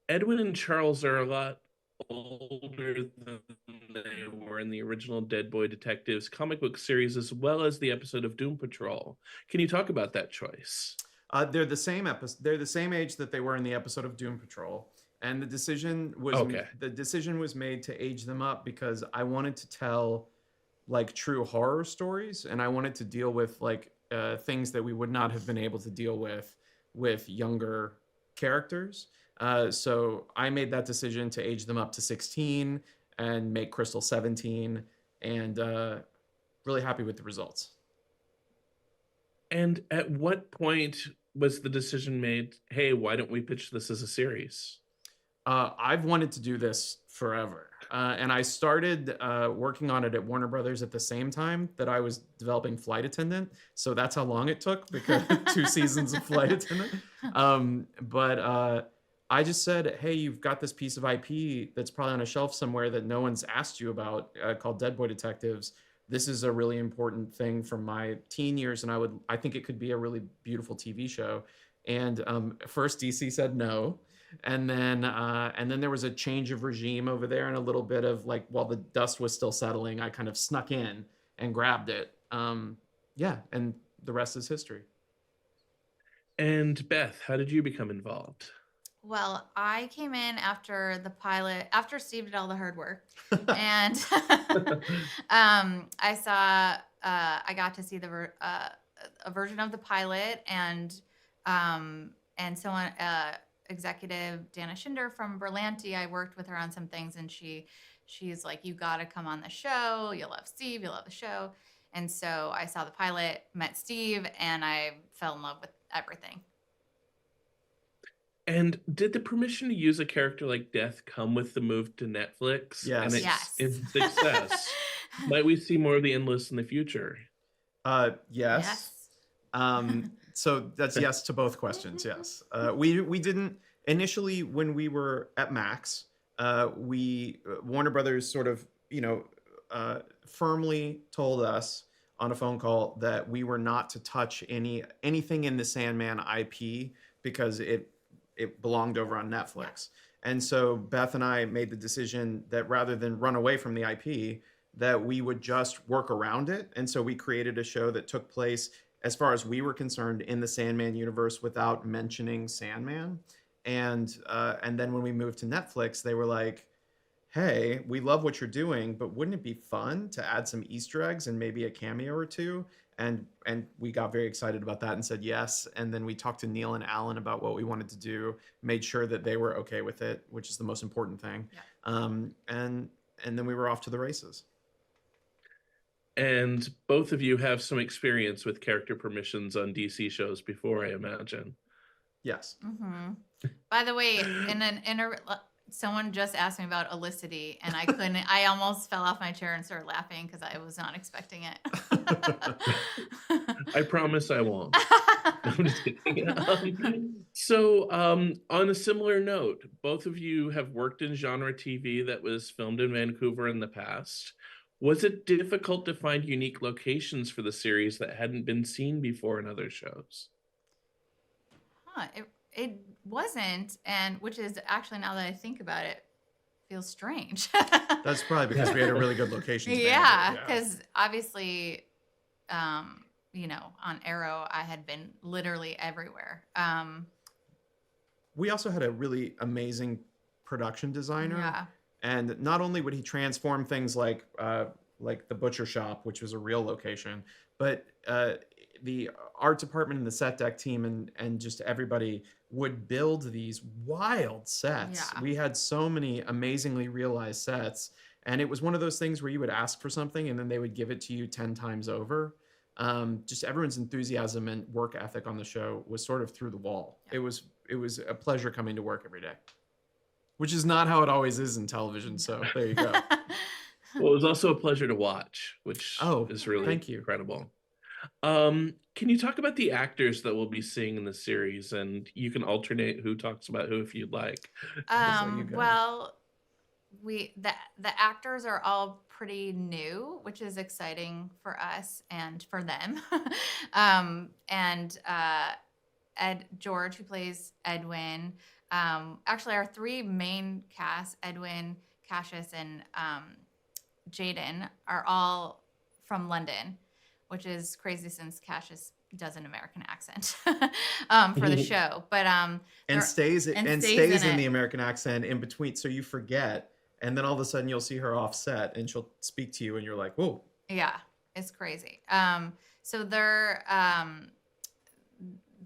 Edwin and Charles are a lot older than they were in the original Dead Boy Detectives comic book series, as well as the episode of Doom Patrol. Can you talk about that choice? They're the same episode. They're the same age that they were in the episode of Doom Patrol, and Okay. the decision was made to age them up because I wanted to tell like true horror stories, and I wanted to deal with like things that we would not have been able to deal with younger characters. So I made that decision to age them up to 16 and make Crystal 17, and really happy with the results. And at what point was the decision made, hey, why don't we pitch this as a series? I've wanted to do this forever. And I started working on it at Warner Brothers at the same time that I was developing Flight Attendant. So that's how long it took, because 2 seasons of Flight Attendant. But I just said, hey, you've got this piece of IP that's probably on a shelf somewhere that no one's asked you about, called Dead Boy Detectives. This is a really important thing from my teen years, and I think it could be a really beautiful TV show. And first DC said no, and then there was a change of regime over there, and a little bit of like, while the dust was still settling, I kind of snuck in and grabbed it. Yeah, and the rest is history. And Beth, how did you become involved? Well, I came in after the pilot, after Steve did all the hard work, and I saw, I got to see a version of the pilot, and someone, executive Dana Schinder from Berlanti, I worked with her on some things, and she's like, you got to come on the show. You'll love Steve. You'll love the show. And so I saw the pilot, met Steve, and I fell in love with everything. And did the permission to use a character like Death come with the move to Netflix? Yes. And Yes. it's success. Might we see more of the Endless in the future? Yes. Yes. So that's yes to both questions. Yes. We didn't initially, when we were at Max. We Warner Brothers sort of firmly told us on a phone call that we were not to touch anything in the Sandman IP because it belonged over on Netflix. And so Beth and I made the decision that rather than run away from the IP, that we would just work around it. And so we created a show that took place, as far as we were concerned, in the Sandman universe without mentioning Sandman. And then when we moved to Netflix, they were like, hey, we love what you're doing, but wouldn't it be fun to add some Easter eggs and maybe a cameo or two? And we got very excited about that and said yes. And then we talked to Neil and Alan about what we wanted to do, made sure that they were okay with it, which is the most important thing. Yeah. And then we were off to the races. And both of you have some experience with character permissions on DC shows before, I imagine. Yes. Mm-hmm. By the way, someone just asked me about Elicity, and I almost fell off my chair and started laughing because I was not expecting it. I promise I won't. I'm just kidding. So on a similar note, both of you have worked in genre TV that was filmed in Vancouver in the past. Was it difficult to find unique locations for the series that hadn't been seen before in other shows? It wasn't, and which is actually, now that I think about it, feels strange. That's probably because we had a really good location. Yeah, because obviously, on Arrow, I had been literally everywhere. We also had a really amazing production designer. Yeah. And not only would he transform things like the butcher shop, which was a real location, but the art department and the set deck team and just everybody would build these wild sets. Yeah. We had so many amazingly realized sets, and it was one of those things where you would ask for something and then they would give it to you 10 times over. Just everyone's enthusiasm and work ethic on the show was sort of through the wall. Yeah. It was a pleasure coming to work every day, which is not how it always is in television. So there you go. Well, it was also a pleasure to watch, which is really incredible. Can you talk about the actors that we'll be seeing in the series? And you can alternate who talks about who if you'd like. Well, the actors are all pretty new, which is exciting for us and for them. Ed George, who plays Edwin, Actually, our three main cast, Edwin, Cassius, and Jaden, are all from London, which is crazy since Cassius does an American accent for the show. But and stays in in the it. American accent in between, so you forget, and then all of a sudden you'll see her offset, and she'll speak to you, and you're like, whoa. Yeah, it's crazy. So they're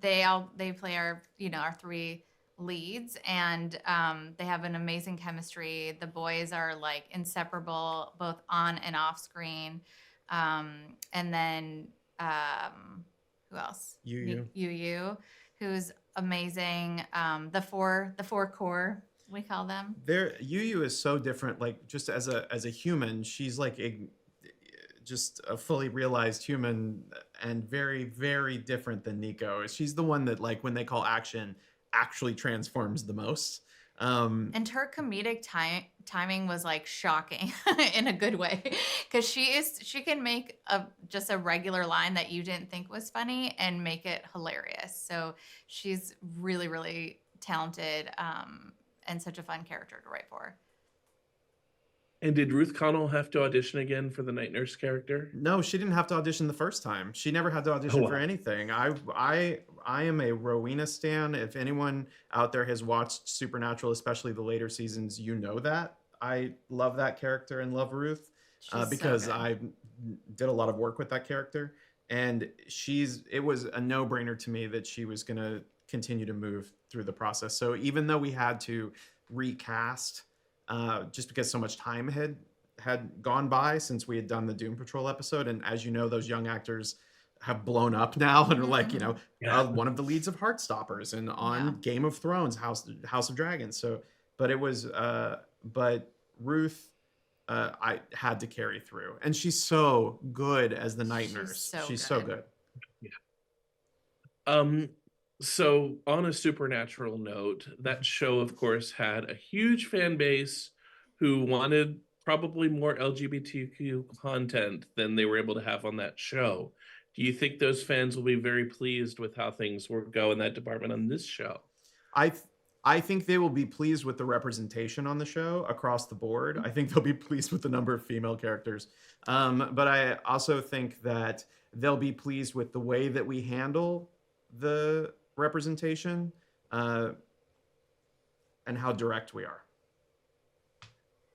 they play our our three leads, and they have an amazing chemistry. The boys are like inseparable, both on and off screen. And then who else? Yu, who's amazing. The four core, we call them. Yu is so different. Like, just as a human, she's like just a fully realized human, and very, very different than Nico. She's the one that, like, when they call action, actually transforms the most. And her comedic timing was like shocking in a good way, because she can make just a regular line that you didn't think was funny and make it hilarious. So she's really, really talented, and such a fun character to write for. And did Ruth Connell have to audition again for the night nurse character? No, she didn't have to audition the first time. She never had to audition for anything. I am a Rowena stan. If anyone out there has watched Supernatural, especially the later seasons, you know that. I love that character and love Ruth because so I did a lot of work with that character. And it was a no-brainer to me that she was going to continue to move through the process. So even though we had to recast, just because so much time had gone by since we had done the Doom Patrol episode. And as you know, those young actors have blown up now and are like, one of the leads of Heartstoppers and on Game of Thrones, House of Dragons. So, but it was, but Ruth, I had to carry through. And she's so good as the night nurse. She's so good. Yeah. So on a supernatural note, that show, of course, had a huge fan base who wanted probably more LGBTQ content than they were able to have on that show. Do you think those fans will be very pleased with how things will go in that department on this show? I think they will be pleased with the representation on the show across the board. I think they'll be pleased with the number of female characters. But I also think that they'll be pleased with the way that we handle the representation and how direct we are.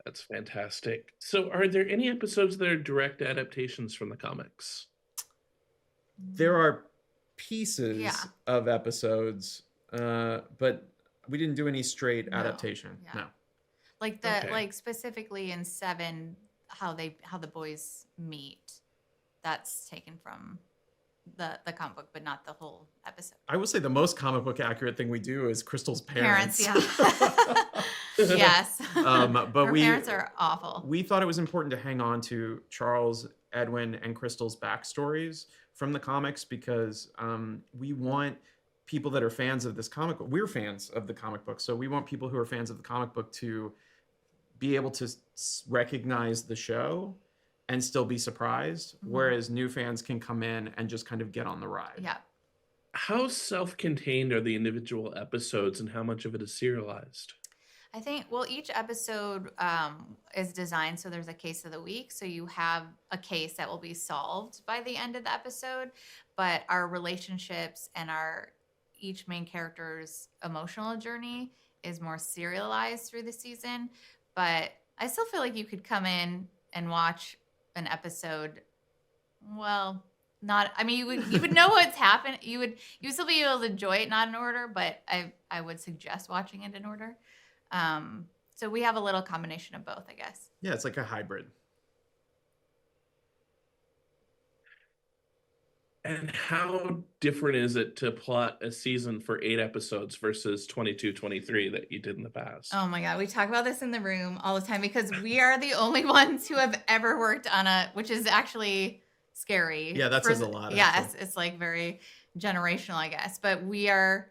That's fantastic. So are there any episodes that are direct adaptations from the comics? There are pieces of episodes, but we didn't do any straight adaptation. No. Like like specifically in 7, how the boys meet, that's taken from the comic book, but not the whole episode. I will say the most comic book accurate thing we do is Crystal's parents. Yes. But her parents are awful. We thought it was important to hang on to Charles, Edwin, and Crystal's backstories from the comics because we want people that are fans of this comic book. We're fans of the comic book, so we want people who are fans of the comic book to be able to recognize the show and still be surprised, whereas new fans can come in and just kind of get on the ride. Yeah. How self-contained are the individual episodes and how much of it is serialized? I think, well, each episode is designed so there's a case of the week. So you have a case that will be solved by the end of the episode, but our relationships and each main character's emotional journey is more serialized through the season. But I still feel like you could come in and watch an episode, you would know what's happened. You would still be able to enjoy it not in order, but I would suggest watching it in order. So we have a little combination of both, I guess. Yeah, it's like a hybrid. And how different is it to plot a season for 8 episodes versus 22, 23 that you did in the past? Oh my God. We talk about this in the room all the time because we are the only ones who have ever worked on which is actually scary. Yeah, that says a lot. Yeah, it's like very generational, I guess. But we are,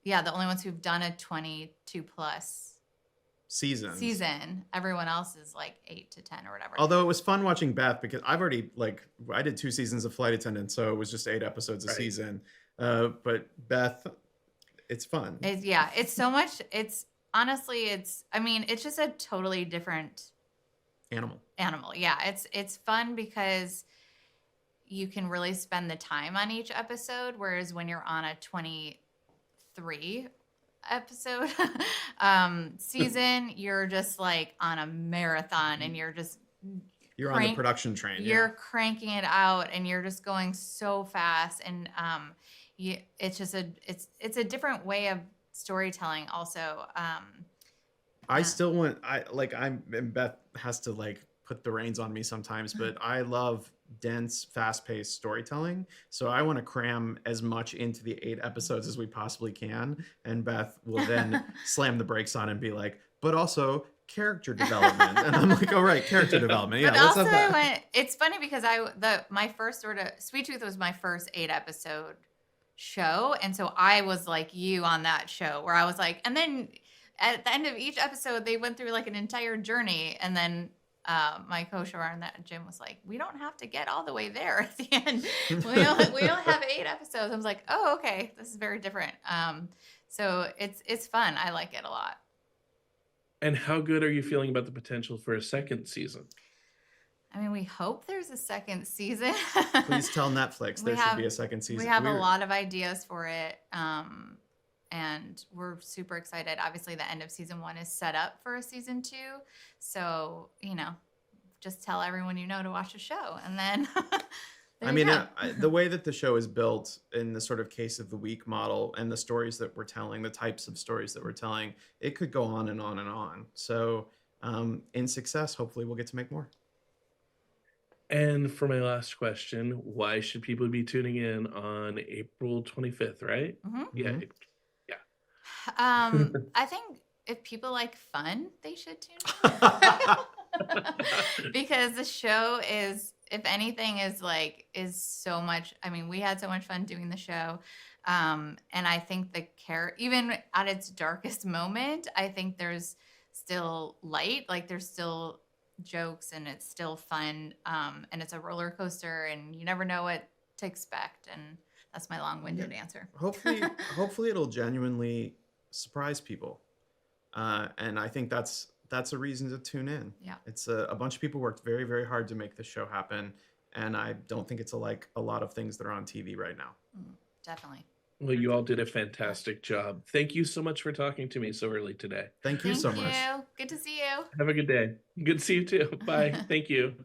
the only ones who've done a 22 plus season. Everyone else is like 8 to 10 or whatever. Although it was fun watching Beth because I've already I did 2 seasons of Flight Attendant, so it was just 8 episodes a season. But Beth, it's fun. It's so much. It's honestly, I mean, it's just a totally different Animal. Yeah, it's fun because you can really spend the time on each episode, whereas when you're on a 23 episode season, you're just like on a marathon, and you're on the production train. You're cranking it out, and you're just going so fast, and it's just it's a different way of storytelling. Also, I still want and Beth has to like put the reins on me sometimes, but I love dense, fast-paced storytelling. So I want to cram as much into the 8 episodes as we possibly can. And Beth will then slam the brakes on and be like, but also character development. And I'm like, oh right, character development. Yeah, but let's also have that. it's funny because my first sort of Sweet Tooth was my first 8-episode show, and so I was like you on that show, where I was like, and then at the end of each episode they went through like an entire journey, and then my co-showrunner on that, Jim, was like, we don't have to get all the way there at the end. We only have 8 episodes. I was like, oh, okay, this is very different. So it's fun. I like it a lot. And how good are you feeling about the potential for a second season? I mean, we hope there's a second season. Please tell Netflix there should be a second season. We have a lot of ideas for it. And we're super excited. Obviously, the end of season 1 is set up for a season 2. So, just tell everyone you know to watch the show. And then I mean, the way that the show is built in the sort of case of the week model, and the stories that we're telling, the types of stories that we're telling, it could go on and on and on. So in success, hopefully we'll get to make more. And for my last question, why should people be tuning in on April 25th, right? Mm-hmm. Yeah. Mm-hmm. I think if people like fun, they should tune in. Because the show is, if anything, is so much. I mean, we had so much fun doing the show. And I think even at its darkest moment, I think there's still light. Like, there's still jokes, and it's still fun. And it's a roller coaster, and you never know what to expect. And that's my long-winded answer. Hopefully it'll genuinely surprise people. And I think that's a reason to tune in. Yeah. It's a bunch of people worked very, very hard to make this show happen. And I don't think it's like a lot of things that are on TV right now. Definitely. Well, you all did a fantastic job. Thank you so much for talking to me so early today. Thank you so much. Good to see you. Have a good day. Good to see you too. Bye. Thank you.